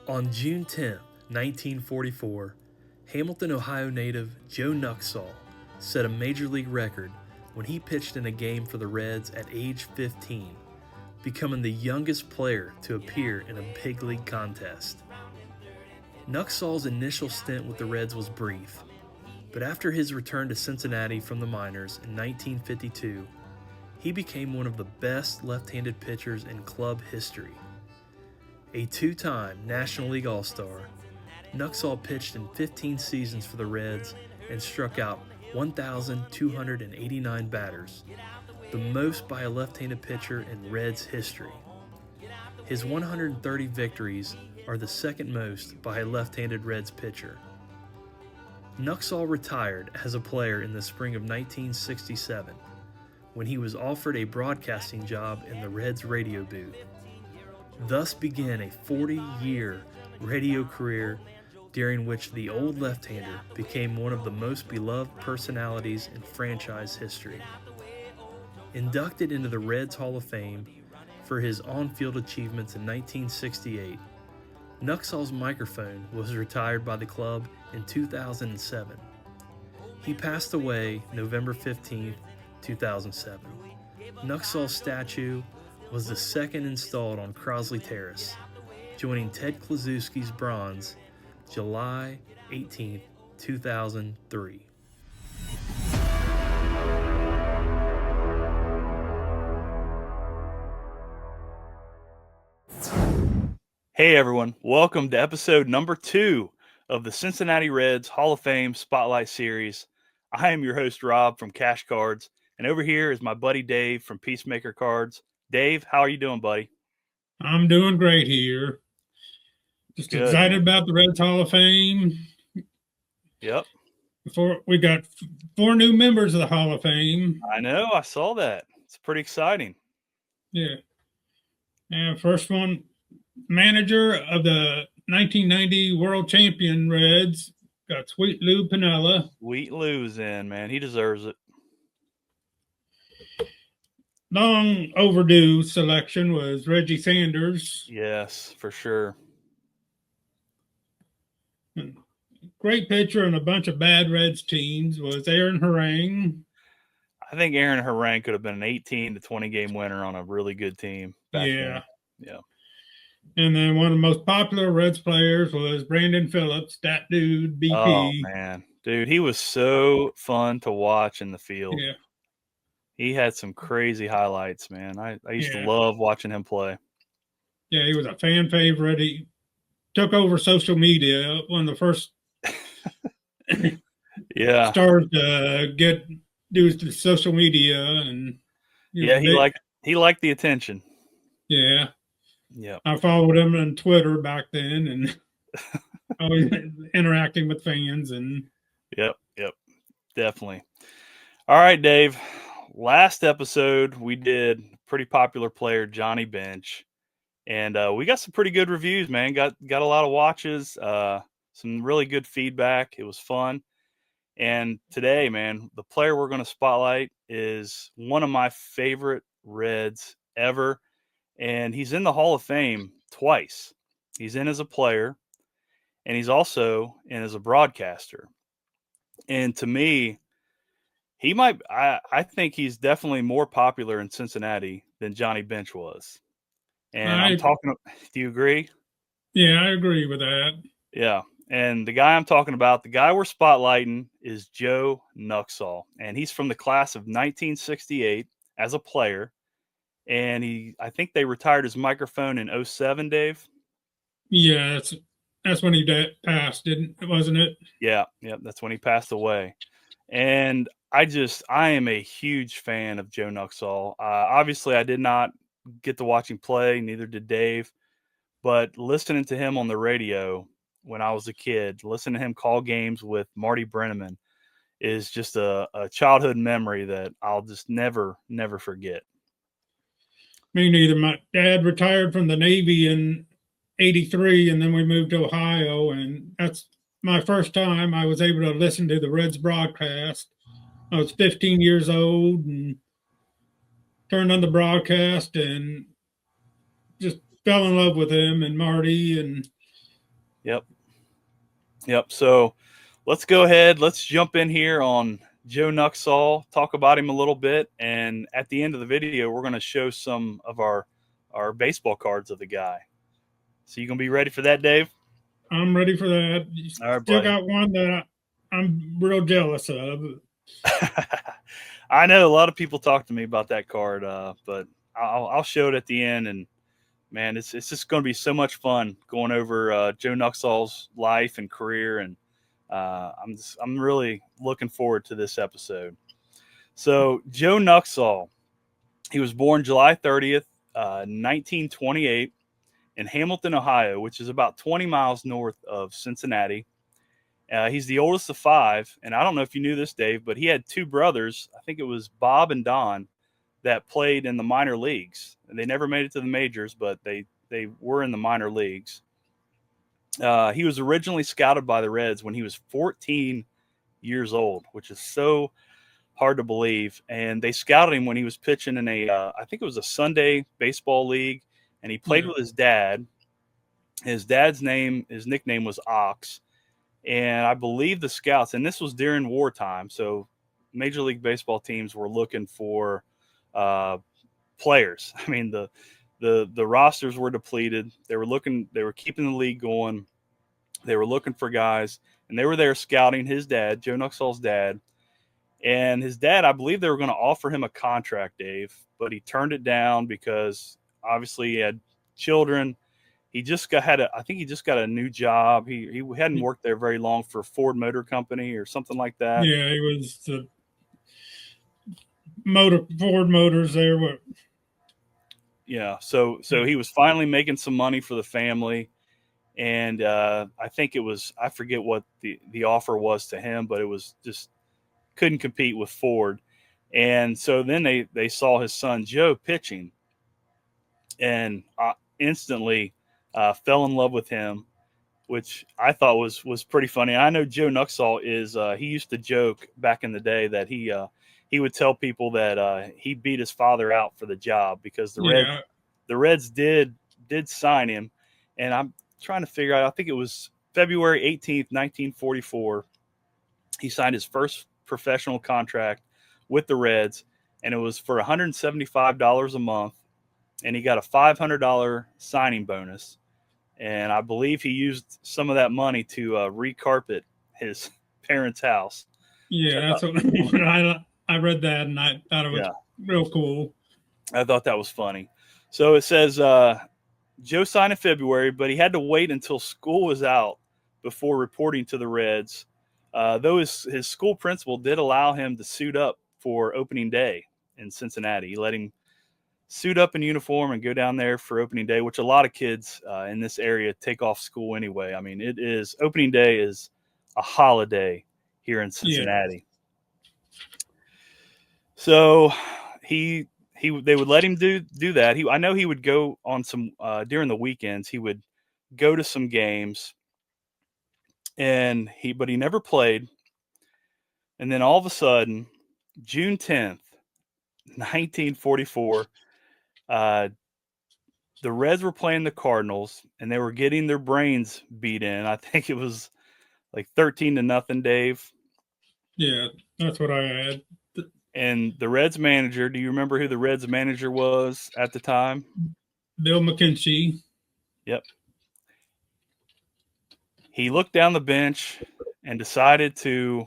On June 10, 1944, Hamilton, Ohio native Joe Nuxhall set a major league record when he pitched in a game for the Reds at age 15, becoming the youngest player to appear in a big league contest. Nuxhall's initial stint with the Reds was brief, but after his return to Cincinnati from the minors in 1952, he became one of the best left-handed pitchers in club history. A two-time National League All-Star, Nuxhall pitched in 15 seasons for the Reds and struck out 1,289 batters, the most by a left-handed pitcher in Reds history. His 130 victories are the second most by a left-handed Reds pitcher. Nuxhall retired as a player in the spring of 1967 when he was offered a broadcasting job in the Reds radio booth. Thus began a 40-year radio career during which the old left-hander became one of the most beloved personalities in franchise history. Inducted into the Reds Hall of Fame for his on-field achievements in 1968, Nuxhall's microphone was retired by the club in 2007. He passed away November 15, 2007. Nuxhall's statue was the second installed on Crosley Terrace, joining Ted Kluszewski's bronze July 18, 2003. Hey everyone, welcome to episode number 2 of the Cincinnati Reds Hall of Fame Spotlight Series. I am your host Rob from Cash Cards, and over here is my buddy Dave from Peacemaker Cards. Dave, how are you doing, buddy? I'm doing great here. Just Good, excited man. about the Reds Hall of Fame. Yep. We got 4 new members of the Hall of Fame. I know, I saw that. It's pretty exciting. Yeah. And first one, manager of the 1990 World Champion Reds, got Sweet Lou Piniella. Sweet Lou's in, man. He deserves it. Long overdue selection was Reggie Sanders. Yes, for sure. Great pitcher on a bunch of bad Reds teams was Aaron Harang. I think Aaron Harang could have been an 18 to 20 game winner on a really good team back then. Yeah. And then one of the most popular Reds players was Brandon Phillips, that dude, BP. Oh, man. Dude, he was so fun to watch in the field. Yeah. He had some crazy highlights, man. I used to love watching him play. Yeah, he was a fan favorite. He took over social media, one of the first stars to do social media, and he liked the attention. Yeah. Yeah. I followed him on Twitter back then and always interacting with fans and Yep, definitely. All right, Dave. Last episode we did pretty popular player Johnny Bench, and we got some pretty good reviews, man. Got a lot of watches, some really good feedback. It was fun. And today, man, the player we're going to spotlight is one of my favorite Reds ever, and he's in the Hall of Fame twice. He's in as a player, and he's also in as a broadcaster. And to me, I think he's definitely more popular in Cincinnati than Johnny Bench was. And do you agree? Yeah, I agree with that. Yeah. And the guy I'm talking about, the guy we're spotlighting is Joe Nuxhall. And he's from the class of 1968 as a player. And I think they retired his microphone in 2007, Dave. Yeah, that's when he passed, wasn't it? Yeah, that's when he passed away. And I am a huge fan of Joe Nuxhall. Obviously, I did not get to watch him play, neither did Dave. But listening to him on the radio when I was a kid, listening to him call games with Marty Brennaman is just a childhood memory that I'll just never forget. Me neither. My dad retired from the Navy in 83, and then we moved to Ohio, and that's my first time I was able to listen to the Reds broadcast. I was 15 years old and turned on the broadcast and just fell in love with him and Marty, and Yep. So let's go ahead. Let's jump in here on Joe Nuxhall, talk about him a little bit. And at the end of the video, we're going to show some of our baseball cards of the guy. So you going to be ready for that, Dave? I'm ready for that. You All right, still buddy. got one that I'm real jealous of. I know a lot of people talk to me about that card, but I'll show it at the end. And man, it's just going to be so much fun going over Joe Nuxhall's life and career, and I'm really looking forward to this episode. So Joe Nuxhall, he was born July 30th, 1928, in Hamilton, Ohio, which is about 20 miles north of Cincinnati. He's the oldest of five, and I don't know if you knew this, Dave, but he had two brothers. I think it was Bob and Don that played in the minor leagues. And they never made it to the majors, but they were in the minor leagues. He was originally scouted by the Reds when he was 14 years old, which is so hard to believe. And they scouted him when he was pitching in I think it was a Sunday baseball league, and he played with his dad. His nickname was Ox. And I believe the scouts, and this was during wartime, so Major League Baseball teams were looking for players. I mean, the rosters were depleted. They were keeping the league going. They were looking for guys, and they were there scouting his dad, Joe Nuxhall's dad. And his dad, I believe they were going to offer him a contract, Dave, but he turned it down because obviously he had children. He just got a new job. He hadn't worked there very long for Ford Motor Company or something like that. Yeah, he was the Ford Motors there. Yeah, so he was finally making some money for the family, and I think I forget what the offer was to him, but it was just couldn't compete with Ford. And so then they saw his son Joe pitching, and instantly fell in love with him, which I thought was pretty funny. I know Joe Nuxhall he used to joke back in the day that he would tell people that he beat his father out for the job because the Reds did sign him. And I'm trying to figure out, I think it was February 18th, 1944. He signed his first professional contract with the Reds, and it was for $175 a month, and he got a $500 signing bonus. And I believe he used some of that money to recarpet his parents' house. Yeah, that's what I read that, and I thought it was real cool. I thought that was funny. So it says Joe signed in February, but he had to wait until school was out before reporting to the Reds. Though his school principal did allow him to suit up for opening day in Cincinnati. He let him suit up in uniform and go down there for opening day, which a lot of kids in this area take off school anyway. I mean, opening day is a holiday here in Cincinnati. Yeah. So they would let him do that. I know he would go on some during the weekends. He would go to some games, but he never played. And then all of a sudden, June 10th, 1944, the Reds were playing the Cardinals, and they were getting their brains beat in. I think it was like 13-0, Dave. Yeah, that's what I had. And the Reds manager, do you remember who the Reds manager was at the time? Bill McKenzie. Yep. He looked down the bench and decided to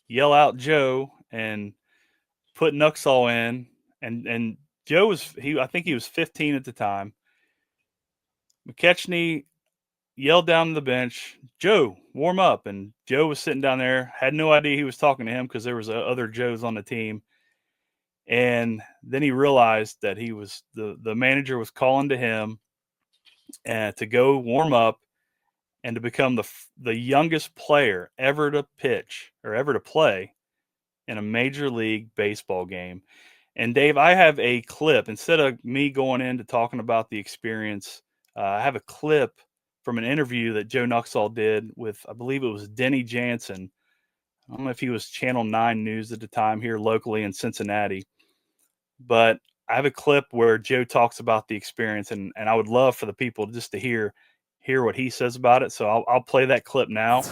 yell out Joe and put Nuxhall in. And Joe I think he was 15 at the time. McKechnie yelled down the bench, "Joe, warm up." And Joe was sitting down there, had no idea he was talking to him because there was other Joes on the team. And then he realized that he was the manager was calling to him to go warm up and to become the youngest player ever to pitch or ever to play in a Major League Baseball game. And Dave, I have a clip. Instead of me going into talking about the experience, I have a clip from an interview that Joe Nuxhall did with, I believe it was Denny Jansen. I don't know if he was Channel 9 News at the time here locally in Cincinnati. But I have a clip where Joe talks about the experience, and I would love for the people just to hear hear what he says about it. So I'll play that clip now.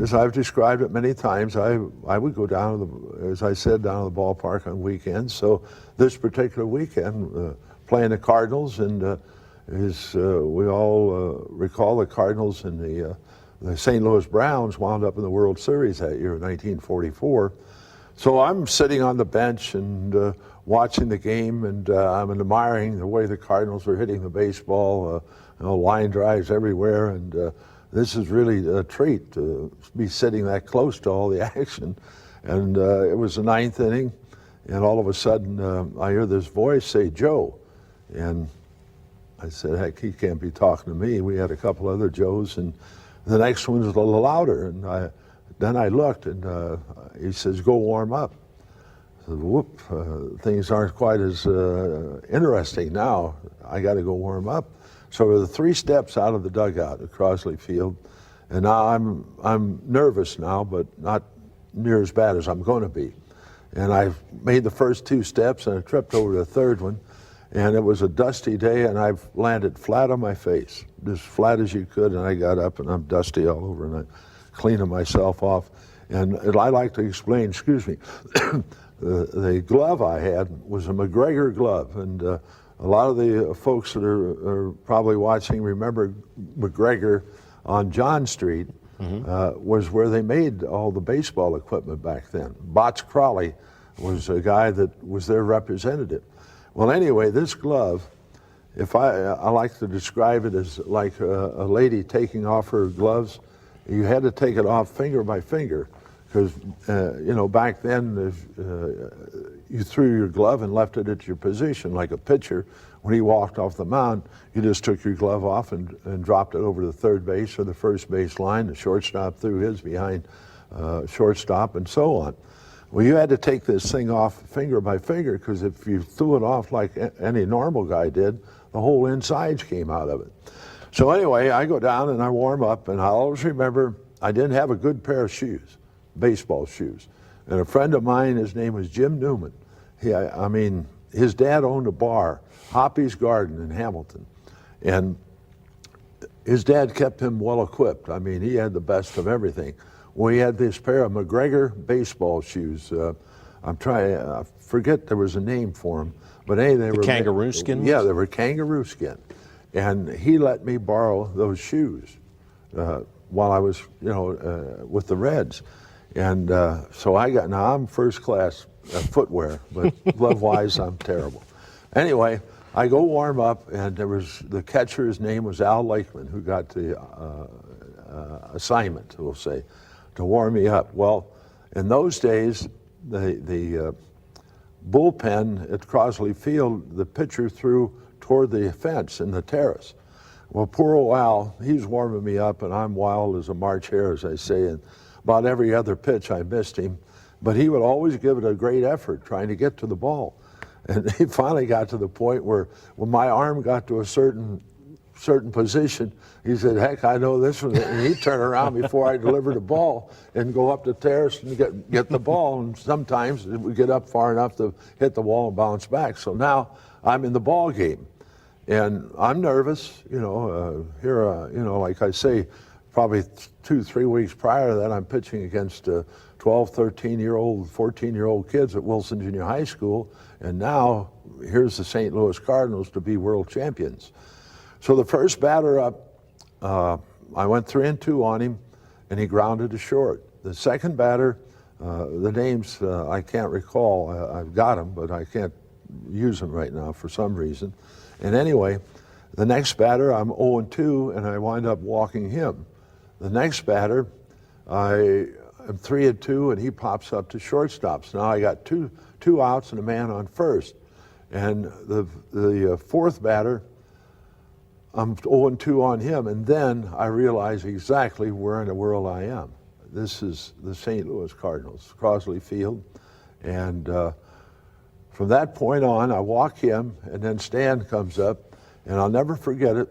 As I've described it many times, I would go down to the, as I said, down to the ballpark on weekends. So this particular weekend, playing the Cardinals, and we all recall the Cardinals and the St. Louis Browns wound up in the World Series that year, 1944. So I'm sitting on the bench and watching the game, and I'm admiring the way the Cardinals are hitting the baseball, line drives everywhere, and this is really a treat to be sitting that close to all the action. And it was the ninth inning, and all of a sudden I hear this voice say, "Joe," and I said, "Heck, he can't be talking to me." We had a couple other Joes, and the next one was a little louder, and then I looked, and he says, "Go warm up." I said, "Whoop, things aren't quite as interesting now. I got to go warm up." So we're the 3 steps out of the dugout at Crosley Field, and now I'm nervous now, but not near as bad as I'm going to be. And I've made the first 2 steps, and I tripped over the third one, and it was a dusty day, and I've landed flat on my face, as flat as you could, and I got up, and I'm dusty all over, and I'm cleaning myself off. And I like to explain, excuse me, the glove I had was a McGregor glove, and a lot of the folks that are probably watching remember McGregor on John Street. Was where they made all the baseball equipment back then. Botts Crawley was a guy that was their representative. Well, anyway, this glove, if I like to describe it as like a lady taking off her gloves. You had to take it off finger by finger, because back then you threw your glove and left it at your position like a pitcher. When he walked off the mound, you just took your glove off and dropped it over the third base or the first base line. The shortstop threw his behind shortstop, and so on. Well, you had to take this thing off finger by finger, because if you threw it off like any normal guy did, the whole insides came out of it. So anyway, I go down and I warm up, and I always remember I didn't have a good pair of shoes, baseball shoes. And a friend of mine, his name was Jim Newman. His dad owned a bar, Hoppy's Garden in Hamilton. And his dad kept him well equipped. I mean, he had the best of everything. Well, he had this pair of McGregor baseball shoes. I forget there was a name for them, but they were kangaroo skin. Yeah, they were kangaroo skin, and he let me borrow those shoes while I was, with the Reds, and so now I'm first class footwear, but glove-wise I'm terrible. Anyway, I go warm up, and the catcher's name was Al Lakeman, who got the assignment, we'll say, to warm me up. Well, in those days, the bullpen at Crosley Field, the pitcher threw toward the fence in the terrace. Well, poor old Al, he's warming me up, and I'm wild as a March hare, as I say, and about every other pitch I missed him, but he would always give it a great effort trying to get to the ball. And he finally got to the point where when my arm got to a certain position, he said, "Heck, I know this one." And he'd turn around before I delivered the ball and go up the terrace and get the ball. And sometimes we get up far enough to hit the wall and bounce back. So now I'm in the ball game, and I'm nervous. Like I say, probably 2-3 weeks prior to that, I'm pitching against 12, 13-year-old, 14-year-old kids at Wilson Junior High School, and now here's the St. Louis Cardinals to be world champions. So the first batter up, I went 3-2 on him, and he grounded to short. The second batter, the names I can't recall. I've got them, but I can't use them right now for some reason. And anyway, the next batter, I'm 0-2, and I wind up walking him. The next batter, I am 3-2, and he pops up to shortstop. So now I got two outs and a man on first. And the fourth batter, I'm 0-2 on him, and then I realize exactly where in the world I am. This is the St. Louis Cardinals, Crosley Field, and from that point on, I walk him, and then Stan comes up, and I'll never forget it.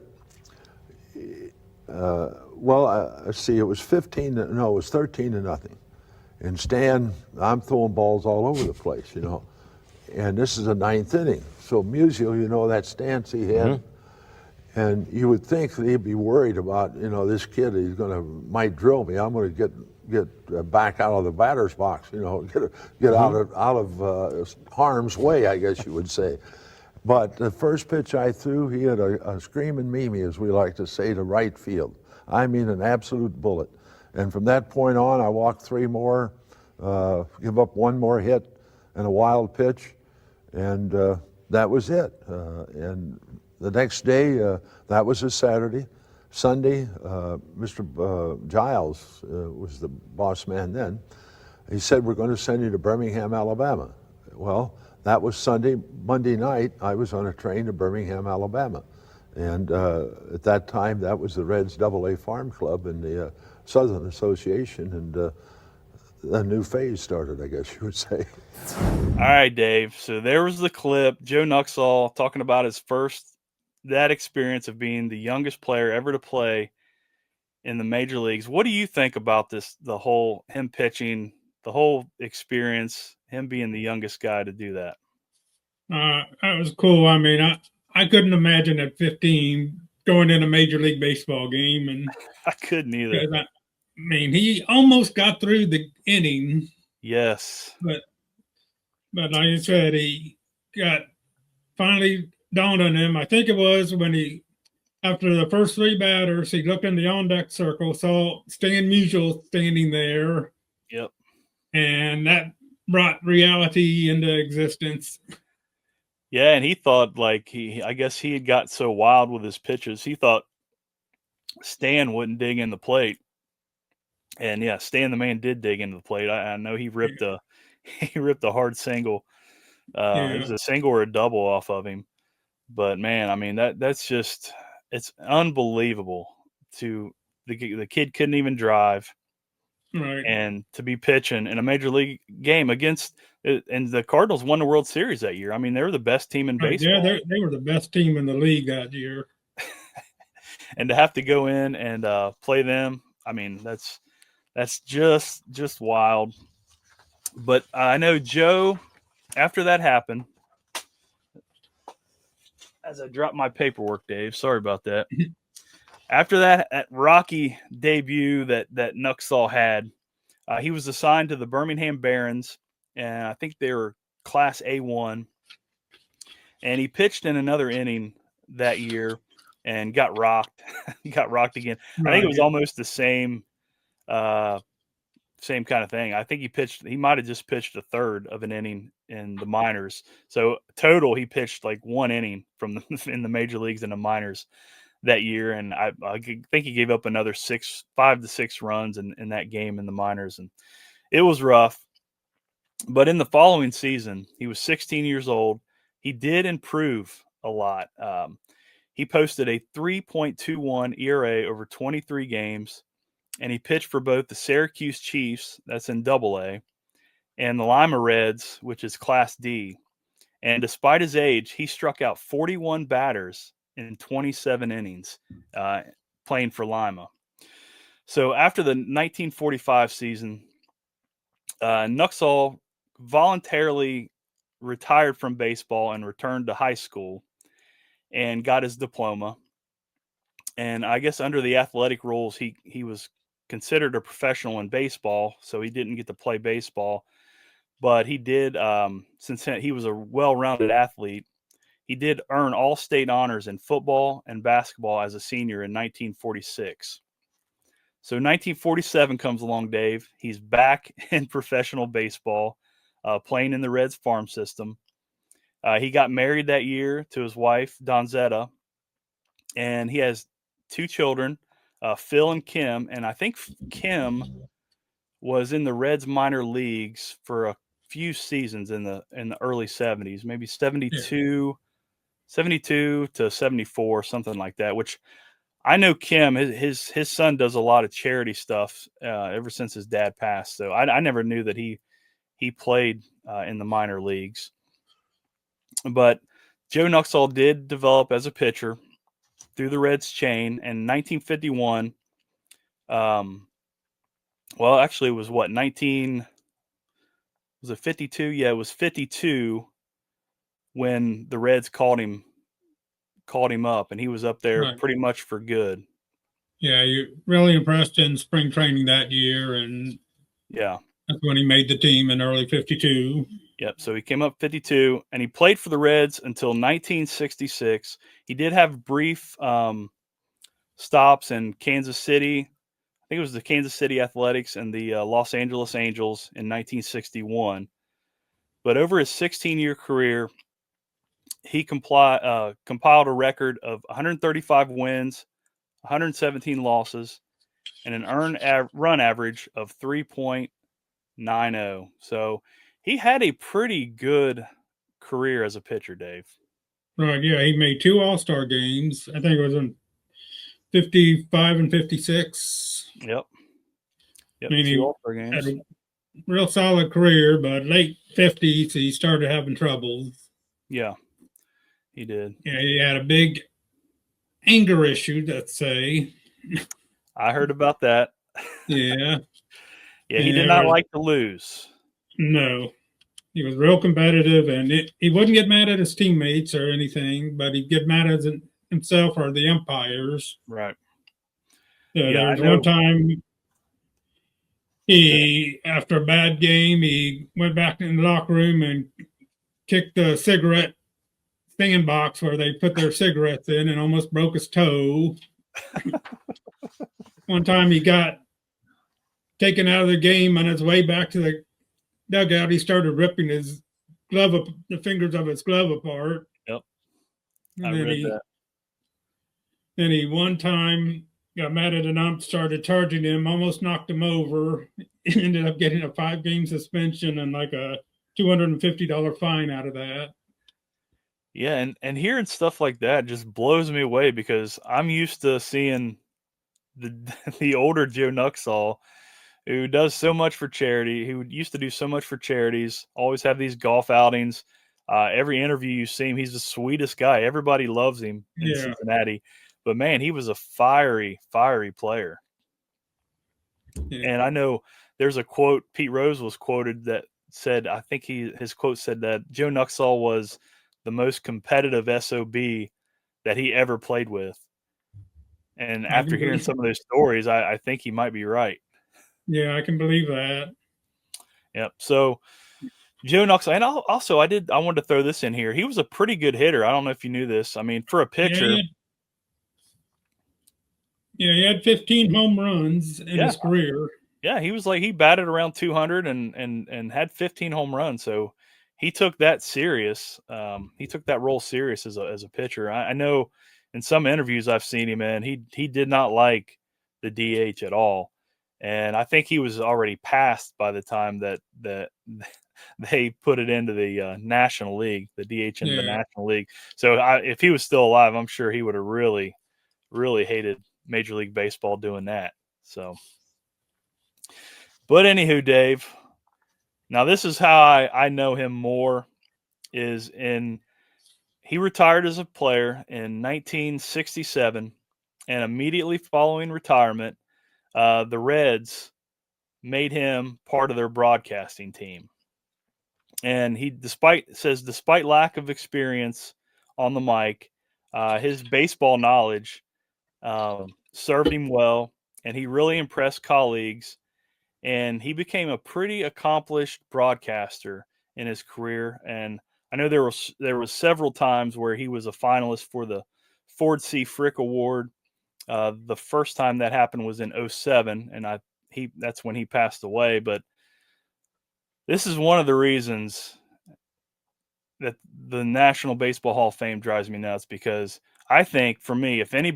Let's see, it was 13-0, and Stan, I'm throwing balls all over the place, and this is the ninth inning. So Musial, that stance he had. And you would think that he'd be worried about, this kid, might drill me. I'm going to get back out of the batter's box, get out of harm's way, I guess you would say. But the first pitch I threw, he had a screaming Mimi, as we like to say, to right field. I mean, an absolute bullet. And from that point on, I walked 3 more, give up 1 more hit and a wild pitch, and that was it. And the next day, that was a Saturday. Sunday, Mr. Giles was the boss man then. He said, we're going to send you to Birmingham, Alabama. Well, that was Sunday. Monday night, I was on a train to Birmingham, Alabama. And at that time, that was the Reds AA Farm Club in the Southern Association, and a new phase started, I guess you would say. All right, Dave. So there was the clip. Joe Nuxhall talking about that experience of being the youngest player ever to play in the major leagues. What do you think about this, him pitching, the whole experience, him being the youngest guy to do that? That was cool. I mean, I couldn't imagine at 15 going in a Major League Baseball game. And I couldn't either. He almost got through the inning. Yes. But like I said, he got finally dawned on him. I think it was when after the first 3 batters, he looked in the on-deck circle, saw Stan Musial standing there. Yep. And that brought reality into existence. Yeah, and he thought, I guess he had got so wild with his pitches, he thought Stan wouldn't dig in the plate. And yeah, Stan the man did dig into the plate. I know he ripped a hard single. It was a single or a double off of him. But man, that's just, it's unbelievable. The kid couldn't even drive. Right. And to be pitching in a major league game against, and the Cardinals won the World Series that year. They were the best team in baseball. Yeah, they were the best team in the league that year. And to have to go in and play them, that's just wild. But I know Joe, after that happened, as I dropped my paperwork, Dave, sorry about that. After that rocky debut that Nuxhall had, he was assigned to the Birmingham Barons, and I think they were Class A1. And he pitched in another inning that year and got rocked. He got rocked again. Right. I think it was almost the same kind of thing. I think he might have just pitched a third of an inning in the minors. So total, he pitched 1 inning in the major leagues and the minors that year, and I think he gave up another 5 to 6 runs in that game in the minors, and it was rough. But in the following season, he was 16 years old. He did improve a lot. He posted a 3.21 ERA over 23 games, and he pitched for both the Syracuse Chiefs, that's in AA, and the Lima Reds, which is Class D. And despite his age, he struck out 41 batters in 27 innings playing for Lima. So after the 1945 season, Nuxhall voluntarily retired from baseball and returned to high school and got his diploma. And I guess under the athletic rules, he was considered a professional in baseball, so he didn't get to play baseball. But he did, since he was a well-rounded athlete, he did earn all state honors in football and basketball as a senior in 1946. So 1947 comes along, Dave. He's back in professional baseball, playing in the Reds farm system. He got married that year to his wife, Donzetta, and he has 2 children, Phil and Kim. And I think Kim was in the Reds minor leagues for a few seasons in the early 70s, maybe 72 to 74, something like that, which I know Kim, his son does a lot of charity stuff ever since his dad passed. So I never knew that he played in the minor leagues. But Joe Nuxhall did develop as a pitcher through the Reds chain. And in 1951, well, actually it was was it 52? Yeah, it was 52 when the Reds called him called him up, and he was up there Right. pretty much for good. Yeah, you really impressed in spring training that year, and Yeah. that's when he made the team in early '52. Yep. So he came up 52, and he played for the Reds until 1966. He did have brief stops in Kansas City. I think it was the Kansas City Athletics and the Los Angeles Angels in 1961. But over his 16-year career, he compiled a record of 135 wins, 117 losses, and an earned run average of 3.90. So he had a pretty good career as a pitcher, Dave. Right, yeah, he made 2 All-Star games. I think it was in 55 and 56. Yep. I mean, 2 he All-Star had games. a real solid career, but late 50s, he started having troubles. Yeah, he did. Yeah, he had a big anger issue, let's say. I heard about that. Yeah. Yeah, he did not like to lose. No. He was real competitive, and he wouldn't get mad at his teammates or anything, but he'd get mad at himself or the umpires. Right. Yeah, Yeah, there was one time after a bad game, he went back in the locker room and kicked the cigarette stinging box where they put their cigarettes in and almost broke his toe. One time he got taken out of the game on his way back to the dugout. He started ripping his the fingers of his glove apart. Yep. And I read that. Then he one time got mad at an ump, started charging him, almost knocked him over, ended up getting a 5-game suspension and like a $250 fine out of that. Yeah, and hearing stuff like that just blows me away because I'm used to seeing the older Joe Nuxhall, who does so much for charity, who used to do so much for charities, always have these golf outings. Every interview you see him, he's the sweetest guy. Everybody loves him in Cincinnati. But, man, he was a fiery, fiery player. Yeah. And I know there's a quote, Pete Rose was quoted that said, I think his quote said that Joe Nuxhall was the most competitive SOB that he ever played with. And after hearing some of those stories, I think he might be right. Yeah, I can believe that. Yep. So Joe Nuxhall, and also I wanted to throw this in here. He was a pretty good hitter. I don't know if you knew this. I mean, for a pitcher. Yeah, he had 15 home runs in his career. Yeah, he batted around 200 and had 15 home runs. So he took that serious. He took that role serious as a pitcher. I know in some interviews I've seen him in, he did not like the DH at all. And I think he was already passed by the time that they put it into the National League, the DH into the National League. So if he was still alive, I'm sure he would have really, really hated Major League Baseball doing that. So, but anywho, Dave, now this is how I know him more is he retired as a player in 1967, and immediately following retirement, the Reds made him part of their broadcasting team. And despite lack of experience on the mic, his baseball knowledge served him well, and he really impressed colleagues. And he became a pretty accomplished broadcaster in his career. And I know there was several times where he was a finalist for the Ford C. Frick Award. The first time that happened was in 2007, and that's when he passed away. But this is one of the reasons that the National Baseball Hall of Fame drives me nuts, because I think, for me, if any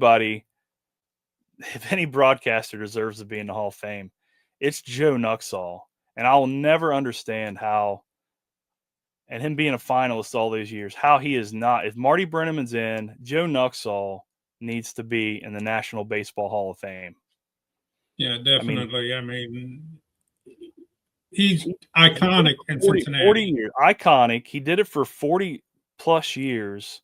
broadcaster deserves to be in the Hall of Fame, it's Joe Nuxhall. And I will never understand how, and him being a finalist all these years, how he is not. If Marty Brennaman's in, Joe Nuxhall needs to be in the National Baseball Hall of Fame. Yeah, definitely. I mean he's iconic in Cincinnati. 40 years. Iconic. He did it for 40 plus years.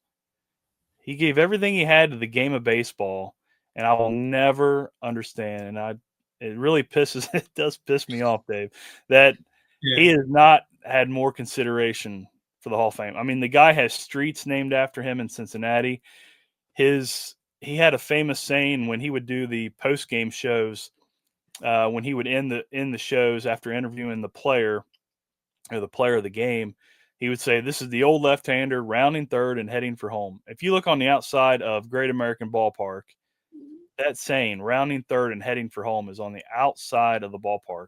He gave everything he had to the game of baseball, and I will never understand. And it does piss me off, Dave, that he has not had more consideration for the Hall of Fame. I mean, the guy has streets named after him in Cincinnati. he had a famous saying when he would do the post game shows. When he would end the shows after interviewing the player or the player of the game, he would say, "This is the old left-hander rounding third and heading for home." If you look on the outside of Great American Ballpark, that saying, rounding third and heading for home, is on the outside of the ballpark.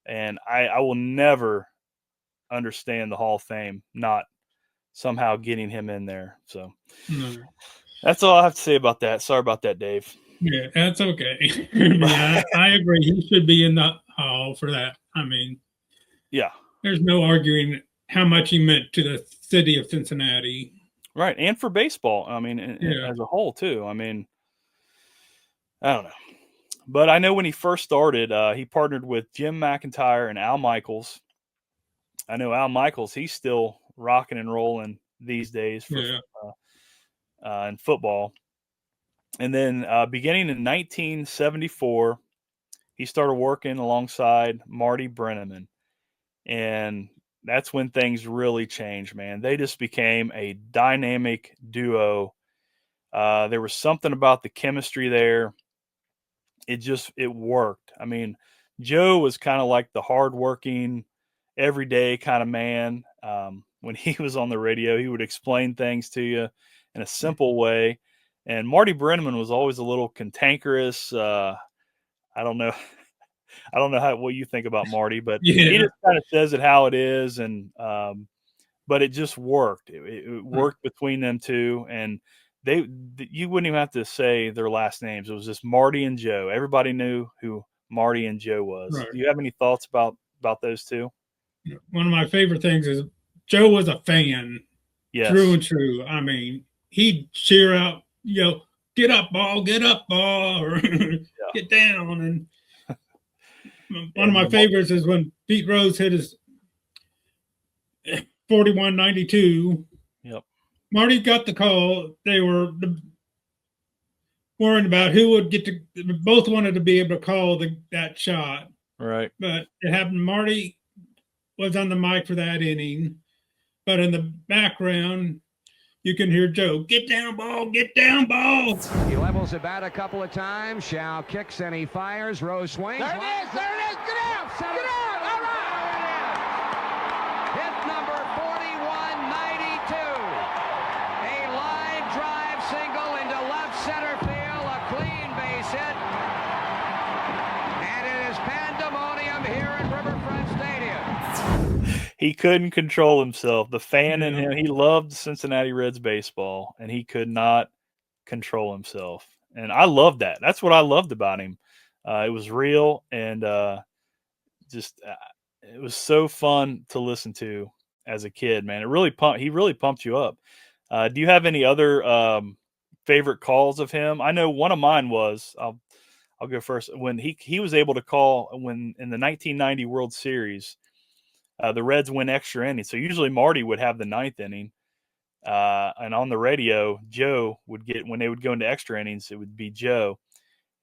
And I will never understand the Hall of Fame not somehow getting him in there. So that's all I have to say about that. Sorry about that, Dave. Yeah, that's okay. Yeah, I agree. He should be in the Hall for that. I mean, yeah, there's no arguing how much he meant to the city of Cincinnati. Right, and for baseball. I mean, as a whole too. I mean, I don't know. But I know when he first started, he partnered with Jim McIntyre and Al Michaels. I know Al Michaels, he's still rocking and rolling these days for, in football. And then beginning in 1974, he started working alongside Marty Brennaman. And that's when things really changed, man. They just became a dynamic duo. There was something about the chemistry there. It worked. I mean, Joe was kind of like the hardworking, everyday kind of man. When he was on the radio, he would explain things to you in a simple way. And Marty Brennaman was always a little cantankerous. I don't know. I don't know what you think about Marty, but he just kind of says it how it is. And, but it just worked. It worked between them two. And you wouldn't even have to say their last names. It was just Marty and Joe. Everybody knew who Marty and Joe was. Right. Do you have any thoughts about those two? One of my favorite things is Joe was a fan. Yes. True and true. I mean, he'd cheer out, get up, ball, or get down. And one of my favorites is when Pete Rose hit his 41-92. Yep. Marty got the call. They were worrying about who would get to. Both wanted to be able to call that shot. Right. But it happened. Marty was on the mic for that inning, but in the background, you can hear Joe, get down, ball, get down, ball. He levels the bat a couple of times. Shaw kicks and he fires. Rose swings. There it is. Get out. Get out. All right. Hit number 41-92. A line drive single into left center field. A clean base hit. And it is pandemonium here at Riverfront Stadium. He couldn't control himself. The fan in him, he loved Cincinnati Reds baseball, and he could not control himself. And I loved that. That's what I loved about him. It was real, and it was so fun to listen to as a kid, man. He really pumped you up. Do you have any other favorite calls of him? I know one of mine was, I'll go first, when he was able to call when in the 1990 World Series, the Reds win extra innings. So usually Marty would have the ninth inning. And on the radio, Joe would get, when they would go into extra innings, it would be Joe.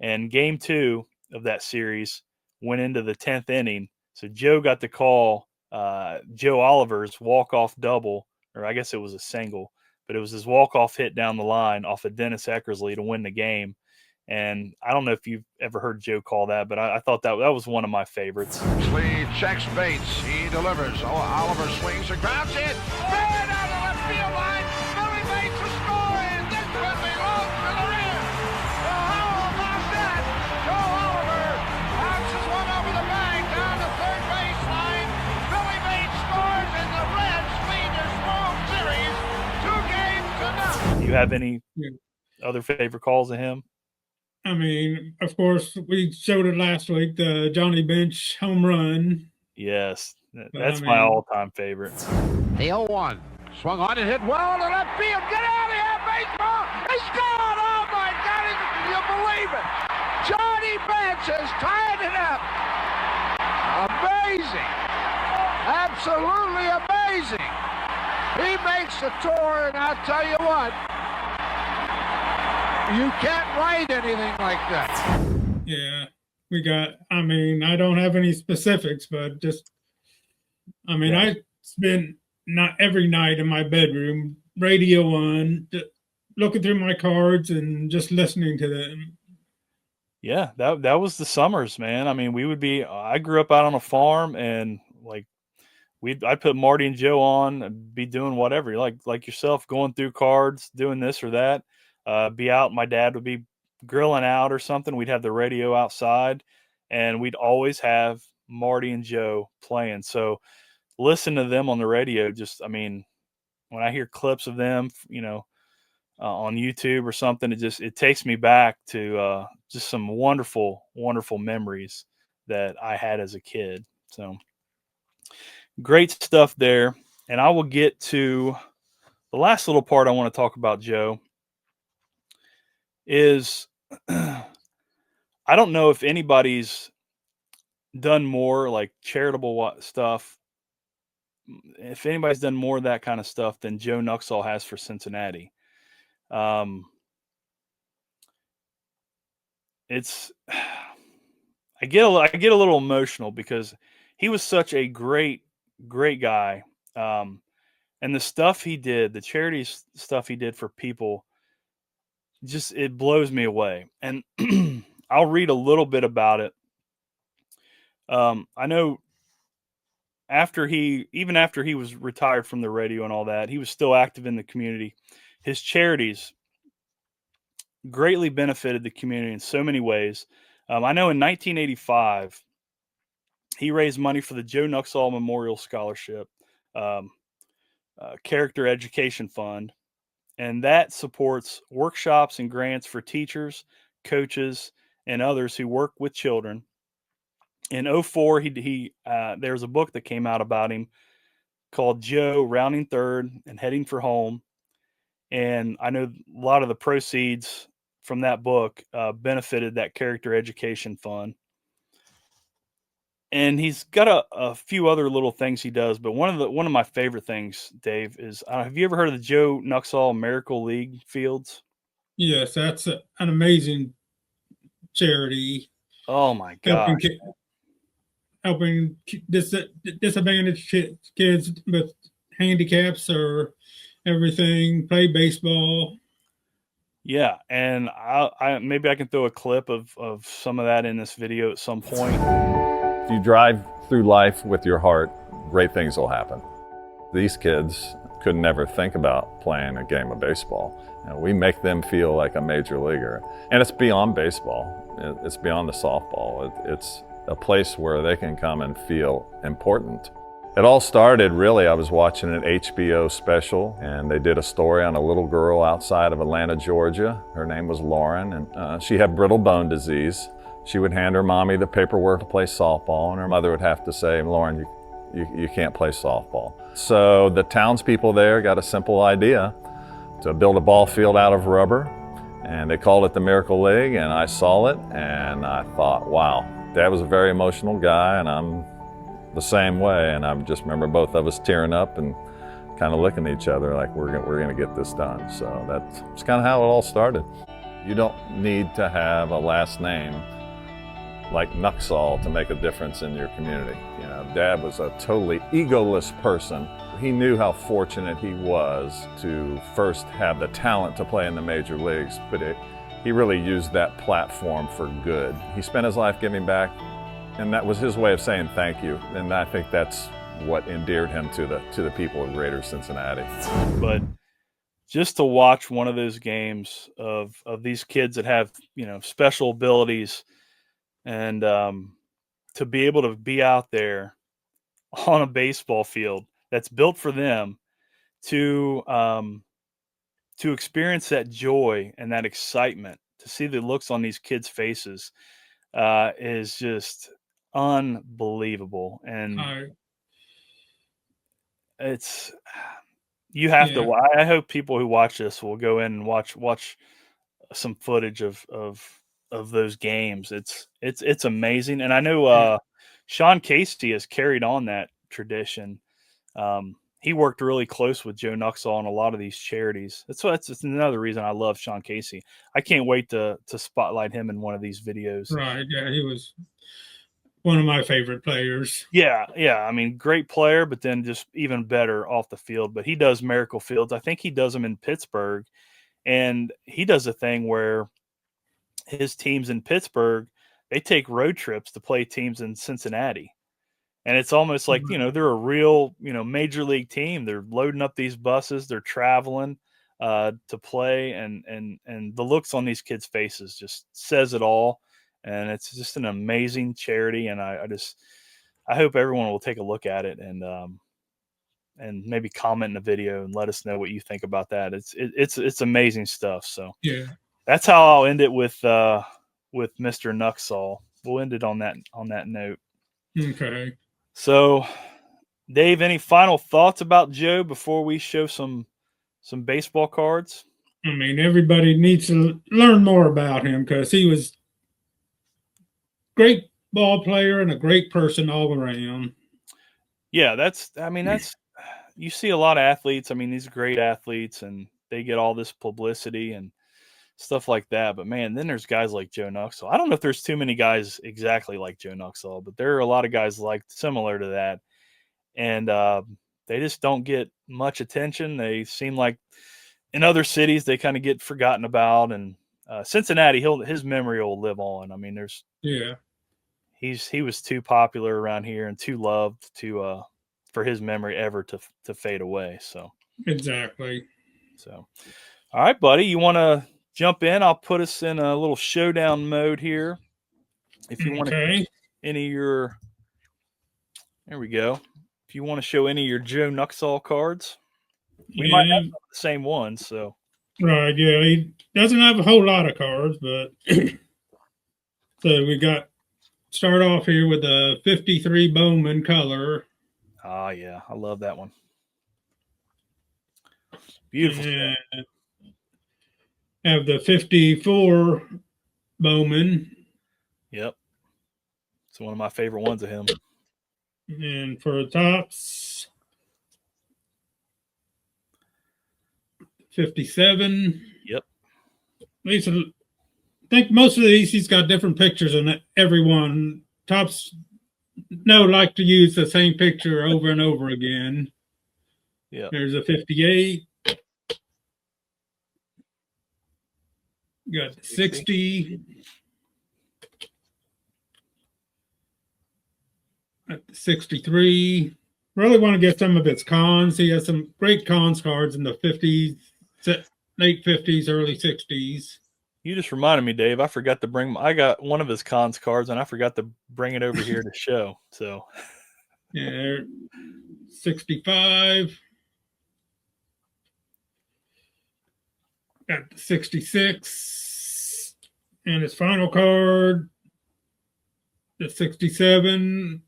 And game 2 of that series went into the 10th inning. So Joe got to call Joe Oliver's walk-off double, or I guess it was a single, but it was his walk-off hit down the line off of Dennis Eckersley to win the game. And I don't know if you've ever heard Joe call that, but I thought that was one of my favorites. Lee checks Bates. He delivers. Oliver swings and grabs it. Fed out of left field line. Billy Bates is scoring. This one belongs to the Reds. Well, how about that? Joe Oliver bounces one over the bag down the third baseline. Billy Bates scores, and the Reds lead their World Series 2-0. Do you have any other favorite calls of him? I mean, of course, we showed it last week, the Johnny Bench home run. Yes, that's my all-time favorite. The 0-1. Swung on and hit well to left field. Get out of here, baseball! He scored! Oh, my God, can you believe it? Johnny Bench has tied it up. Amazing. Absolutely amazing. He makes the tour, and I'll tell you what, you can't write anything like that. Yeah, I don't have any specifics, but just, I spend not every night in my bedroom, radio on, looking through my cards and just listening to them. Yeah, that was the summers, man. I mean, I grew up out on a farm, and like I'd put Marty and Joe on and be doing whatever, like yourself, going through cards, doing this or that. Be out. My dad would be grilling out or something. We'd have the radio outside, and we'd always have Marty and Joe playing. So listen to them on the radio. I mean, when I hear clips of them, on YouTube or something, it takes me back to just some wonderful, wonderful memories that I had as a kid. So great stuff there. And I will get to the last little part I want to talk about, Joe, is I don't know if anybody's done more like charitable stuff, if anybody's done more of that kind of stuff than Joe Nuxhall has for Cincinnati. It's I get a little emotional because he was such a great guy. And the stuff he did, the charity stuff he did for people, it blows me away. And I'll read a little bit about it. I know even after he was retired from the radio and all that, he was still active in the community. His charities greatly benefited the community in so many ways. I know in 1985, he raised money for the Joe Nuxhall Memorial Scholarship, Character Education Fund, and that supports workshops and grants for teachers, coaches, and others who work with children. In 2004, there's a book that came out about him called Joe, Rounding Third and Heading for Home. And I know a lot of the proceeds from that book benefited that Character Education Fund. And he's got a few other little things he does, but one of my favorite things, Dave, is have you ever heard of the Joe Nuxhall Miracle League Fields? Yes, that's an amazing charity. Oh my gosh. Helping disadvantaged kids with handicaps or everything play baseball. Yeah, and I maybe I can throw a clip of some of that in this video at some point. If you drive through life with your heart, great things will happen. These kids could never think about playing a game of baseball. We make them feel like a major leaguer. And it's beyond baseball. It's beyond the softball. It's a place where they can come and feel important. It all started, really, I was watching an HBO special, and they did a story on a little girl outside of Atlanta, Georgia. Her name was Lauren, and she had brittle bone disease. She would hand her mommy the paperwork to play softball, and her mother would have to say, Lauren, you can't play softball. So the townspeople there got a simple idea to build a ball field out of rubber, and they called it the Miracle League, and I saw it, and I thought, wow, Dad was a very emotional guy, and I'm the same way, and I just remember both of us tearing up and kind of looking at each other like we're gonna get this done. So that's kind of how it all started. You don't need to have a last name like Nuxhall to make a difference in your community. Dad was a totally egoless person. He knew how fortunate he was to first have the talent to play in the major leagues, but he really used that platform for good. He spent his life giving back, and that was his way of saying thank you. And I think that's what endeared him to the people of Greater Cincinnati. But just to watch one of those games of these kids that have special abilities, and to be able to be out there on a baseball field that's built for them, to experience that joy and that excitement, to see the looks on these kids' faces, is just unbelievable. And you have to. I hope people who watch this will go in and watch some footage of those games. It's amazing. And I know Sean Casey has carried on that tradition. He worked really close with Joe Nuxhall on a lot of these charities. That's another reason I love Sean Casey. I can't wait to spotlight him in one of these videos. Right. Yeah, he was one of my favorite players. Yeah. I mean, great player, but then just even better off the field. But he does Miracle Fields. I think he does them in Pittsburgh. And he does a thing where his teams in Pittsburgh, they take road trips to play teams in Cincinnati. And it's almost like, they're a real, major league team. They're loading up these buses, they're traveling to play, and the looks on these kids' faces just says it all. And it's just an amazing charity. And I hope everyone will take a look at it and maybe comment in the video and let us know what you think about that. It's amazing stuff. So Yeah. that's how I'll end it with Mr. Nuxhall. We'll end it on that note. Okay. So, Dave, any final thoughts about Joe before we show some baseball cards? I mean, everybody needs to learn more about him because he was a great ball player and a great person all around. Yeah, that's you see a lot of athletes. I mean, these are great athletes and they get all this publicity and stuff like that. But man, then there's guys like Joe Nuxhall. I don't know if there's too many guys exactly like Joe Nuxhall, but there are a lot of guys like similar to that. And they just don't get much attention. They seem like in other cities they kind of get forgotten about. And Cincinnati, his memory will live on. I mean, he was too popular around here and too loved for his memory ever to fade away. So exactly. So, all right, buddy, you want to jump in? I'll put us in a little showdown mode here. If you want to any of your, there we go. If you want to show any of your Joe Nuxhall cards, we might have the same ones. So, right, yeah, he doesn't have a whole lot of cards, but so we start off here with a 53 Bowman color. Ah, yeah, I love that one. Beautiful. And have the 54 Bowman. Yep. It's one of my favorite ones of him. And for tops, 57. Yep. At least I think most of these he's got different pictures in every one. Tops like to use the same picture over and over again. Yeah. There's a 58. Got 60. Got 63. Really want to get some of its cons. He has some great cons cards in the 50s, late 50s, early 60s. You just reminded me, Dave. I forgot to I got one of his cons cards, and I forgot to bring it over here to show. So, yeah, 65. Got 66. And his final card, the 67.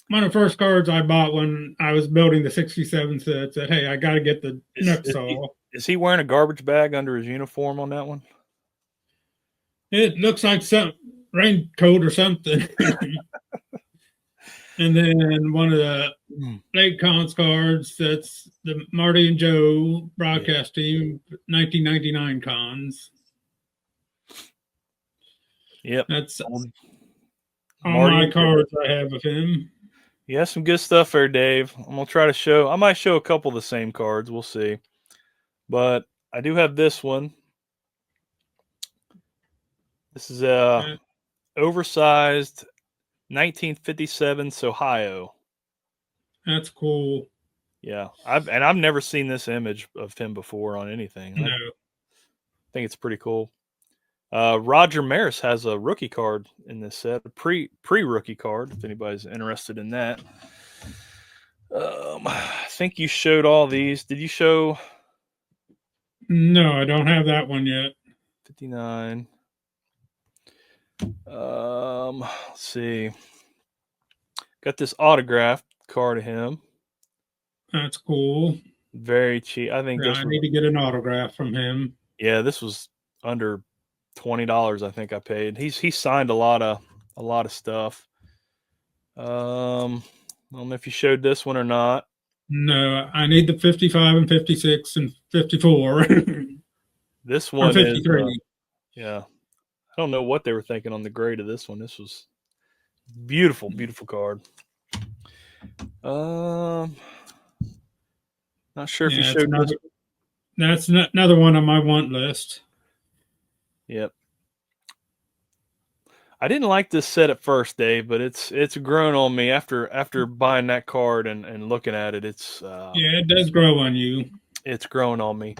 One of the first cards I bought when I was building the 67 set said, hey, I got to get the Nuxhall. Is he wearing a garbage bag under his uniform on that one? It looks like some raincoat or something. And then one of the late cons cards, that's the Marty and Joe broadcast team, 1999 cons. Yep. That's all Marty my cards I have of him. Yeah, some good stuff there, Dave. I'm going to try to show. I might show a couple of the same cards. We'll see. But I do have this one. This is a oversized 1957 Ohio. That's cool. Yeah, I've never seen this image of him before on anything. No. I think it's pretty cool. Roger Maris has a rookie card in this set, a pre-rookie card, if anybody's interested in that. I think you showed all these. Did you show? No, I don't have that one yet. 59. Let's see. Got this autographed card of him. That's cool. Very cheap. I think I need to get an autograph from him. Yeah, this was under $20. I think I paid. He signed a lot of stuff. I don't know if you showed this one or not. No, I need the 55 and 56 and 54. This one or 53. is yeah. I don't know what they were thinking on the grade of this one. This was beautiful, beautiful card. Not sure if you showed this. That's another one on my want list. Yep. I didn't like this set at first, Dave, but it's grown on me after buying that card and looking at it. It's Yeah, it does grow on you. it's grown on me.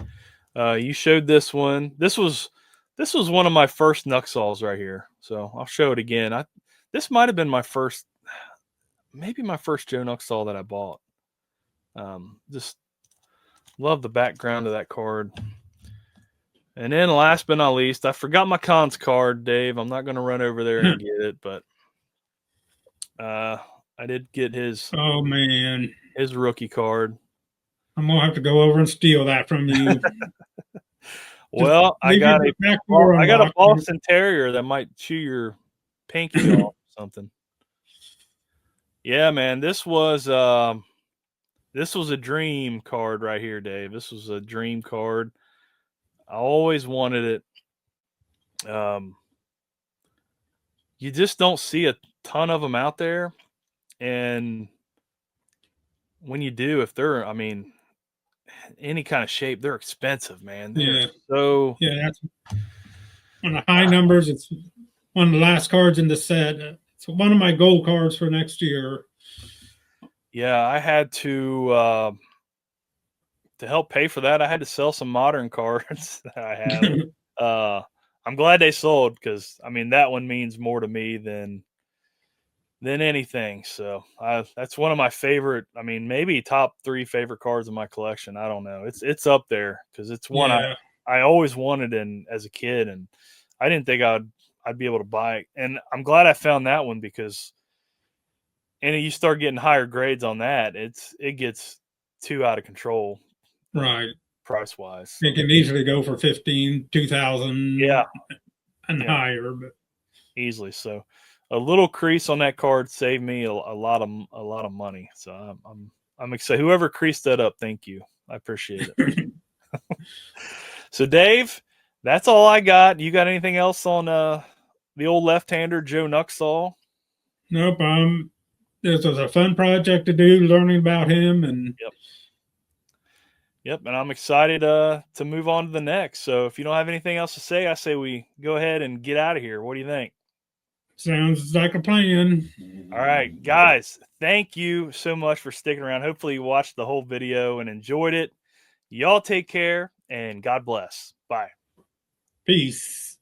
You showed this one. This was one of my first Nuxhalls right here. So I'll show it again. This might have been maybe my first Joe Nuxhall that I bought. Just love the background of that card. And then last but not least, I forgot my Cons card, Dave. I'm not going to run over there and get it, but I did get his Oh man, his rookie card. I'm gonna have to go over and steal that from you. Well, I Leave got your a back door unlocked. Boston Terrier that might chew your pinky off or something. Yeah, man, this was a dream card right here, Dave. This was a dream card. I always wanted it. You just don't see a ton of them out there, and when you do, if they're, I mean, any kind of shape, they're expensive, man. Yeah. So Yeah, that's on the high numbers. It's one of the last cards in the set. It's one of my gold cards for next year. yeah, I had to help pay for that. I had to sell some modern cards that I have. I'm glad they sold because I mean that one means more to me than anything. So that's one of my favorite. I mean, maybe top 3 favorite cards in my collection. I don't know. It's up there because it's one I always wanted as a kid, and I didn't think I'd be able to buy it. And I'm glad I found that one because, and you start getting higher grades on that, it gets too out of control, Right. price wise. It can easily go for 15, 2,000 and higher, but easily. So a little crease on that card saved me a lot of money. So I'm excited. Whoever creased that up, thank you. I appreciate it. So Dave, that's all I got. You got anything else on the old left-hander Joe Nuxhall? Nope. This was a fun project to do, learning about him, and Yep, and I'm excited to move on to the next. So if you don't have anything else to say, I say we go ahead and get out of here. What do you think? sounds like a plan. All right, guys, thank you so much for sticking around. Hopefully you watched the whole video and enjoyed it. Y'all take care, and God bless. Bye. Peace.